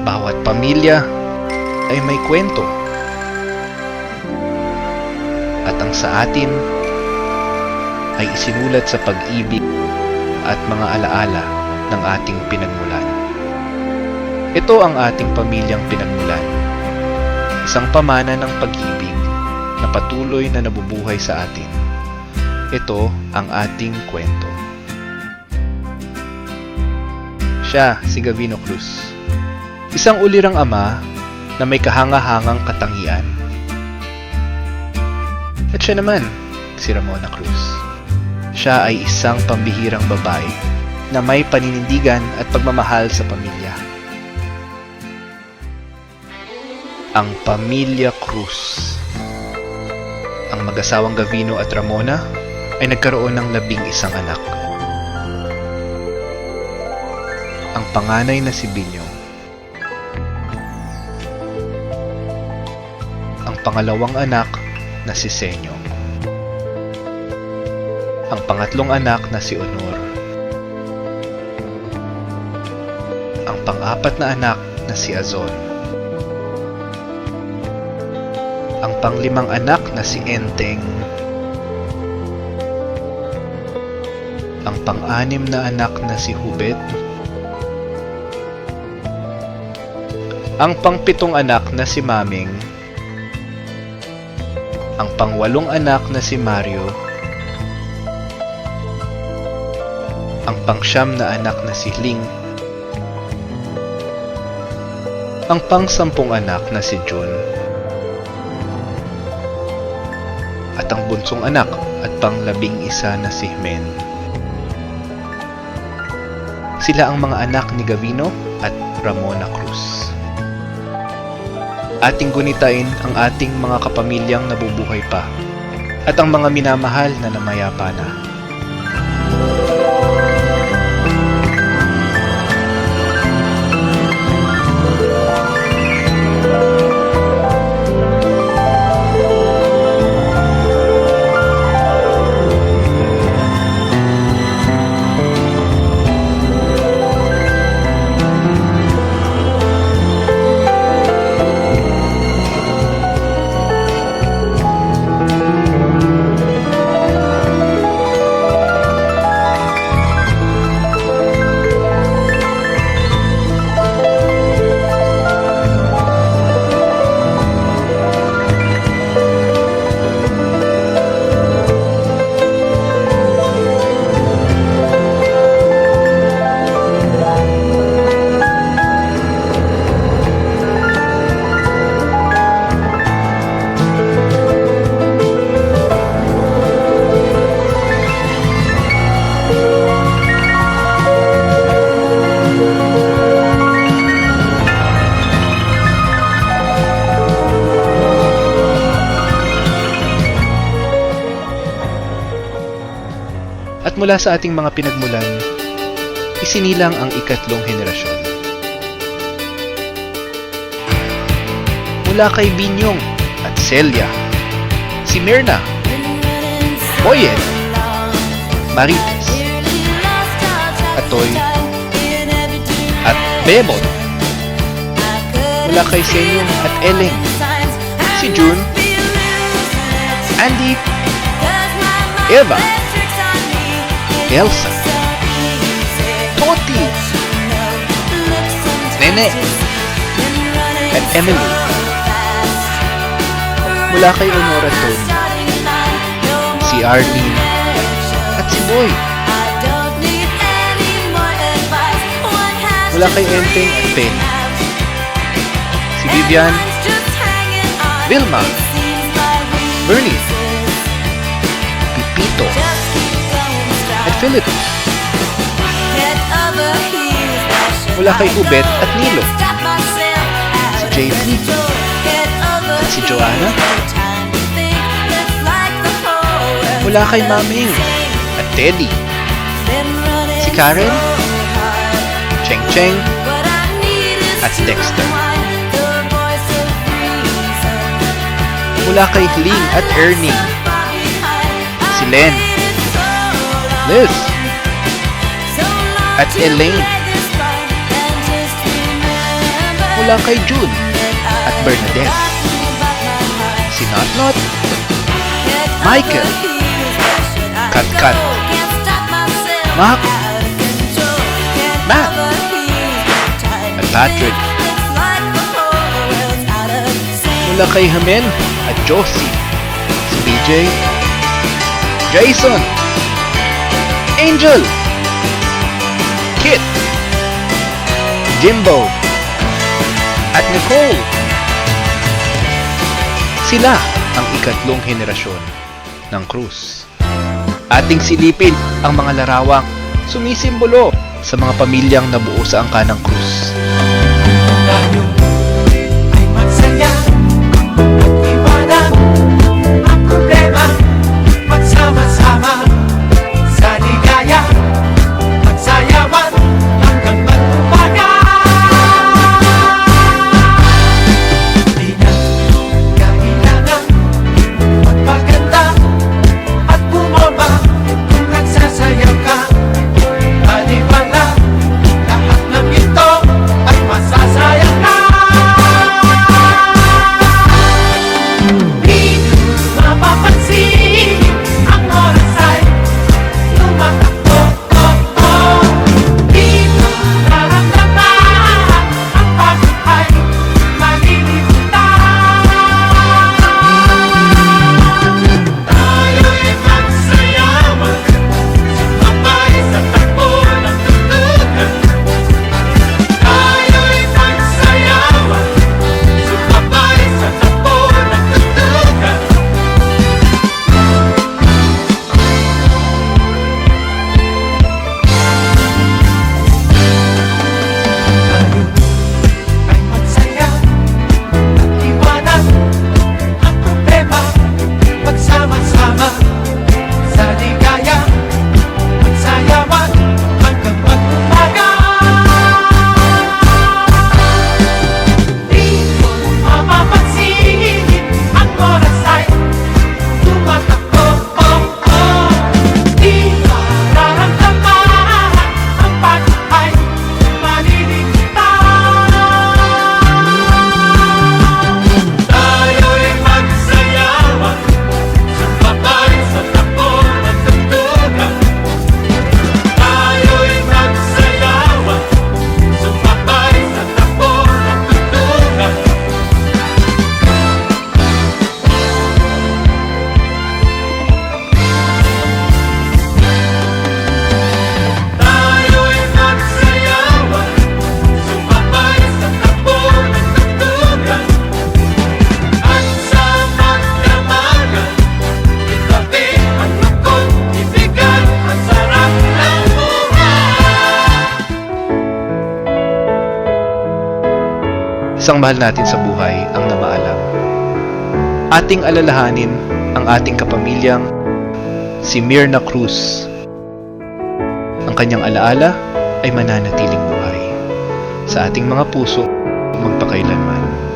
Bawat pamilya ay may kwento. At ang sa atin ay isinulat sa pag-ibig at mga alaala ng ating pinagmulan. Ito ang ating pamilyang pinagmulan. Isang pamana ng pag-ibig na patuloy na nabubuhay sa atin. Ito ang ating kwento. Siya si Gavino Cruz. Isang ulirang ama na may kahanga-hangang katangian. At siya naman, si Ramona Cruz. Siya ay isang pambihirang babae na may paninindigan at pagmamahal sa pamilya. Ang Pamilya Cruz. Ang mag-asawang Gavino at Ramona ay nagkaroon ng 11 anak. Ang panganay na si Binyong. Ang pangalawang anak na si Senyong. Ang pangatlong anak na si Honor. Ang pang-apat na anak na si Azon. Ang panglimang anak na si Enteng. Ang pang-anim na anak na si Hubet. Ang pang-7 anak na si Maming. Ang pang-8 anak na si Mario. Ang pang-9 na anak na si Ling. Ang pang-10 anak na si Jun. At ang bunsong anak at pang-11 na si Men. Sila ang mga anak ni Gavino at Ramona Cruz. Ating gunitain ang ating mga kapamilyang nabubuhay pa at ang mga minamahal na namayapa na. At mula sa ating mga pinagmulan, isinilang ang 3 henerasyon. Mula kay Binyong at Celia, si Mirna, Boyen, Marites, Atoy, at Bemon. Mula kay Senyong at Eleng, si June, Andy, Eva, Elsa, Toti, Nene, at Emily. Mula kay Honor at Tony, si Arlene, at si Boy. Mula kay Enteng at Penny, si Vivian, Vilma, Bernie, Pipito, at Philip. Mula kay Hubet at Nilo, si JP, at si Joanna. Mula kay Maming at Teddy, si Karen, Cheng Cheng, at Dexter. Mula kay Ling at Ernie, si Len, Liz, at Elaine. mula kay June at Bernadette, si Notnot, Michael, Katkat, Mac, Matt, at Patrick, mula kay Hamen at Josie, si BJ, Jason, Angel, Kit, Jimbo, at Nicole. Sila ang ikatlong henerasyon ng Cruz. Ating silipin ang mga larawang sumisimbolo sa mga pamilyang nabuo sa angka ng Cruz. Tayo ay magsaya at iwanan ang problema. Magsama-sama sa ligaya, magsayawan hanggang magpumaga. Di na kailangan magpaganda at bumaba kung nagsasayaw ka. Baliwala, lahat ng ito ay masasayang ka. Di mapapansin ang oras ay tumatakbo. Di nararamdaman ang pagod ay malilimutan. Tayo'y magsayawan, sumabay sa takbo ng tugtugan. Tayo'y magsayawan, sumabay sa takbo ng tugtugan. Tayo ay magsaya at iwanan ang problema. Magsama-sama sa ligaya, magsayawan hanggang magpumaga. Di mo mapapansin ang oras ay tumatakbo. Di mararamdaman ang pagod ay malilimutan. Tayo'y magsayawan, sumabay sa takbo ng tugtugan. Tayo'y magsayawan, sumabay sa takbo ng tugtugan. Tayo'y magsayawan, sumabay sa takbo ng tugtugan. At sa magdamagan, itabi ang lungkot, ibigay ang sarap ng buhay. Isang mahal natin sa buhay ang namaalam. Ating alalahanin ang ating kapamilyang si Myrna Cruz. Ang kanyang alaala ay mananatiling buhay sa ating mga puso magpakailanman.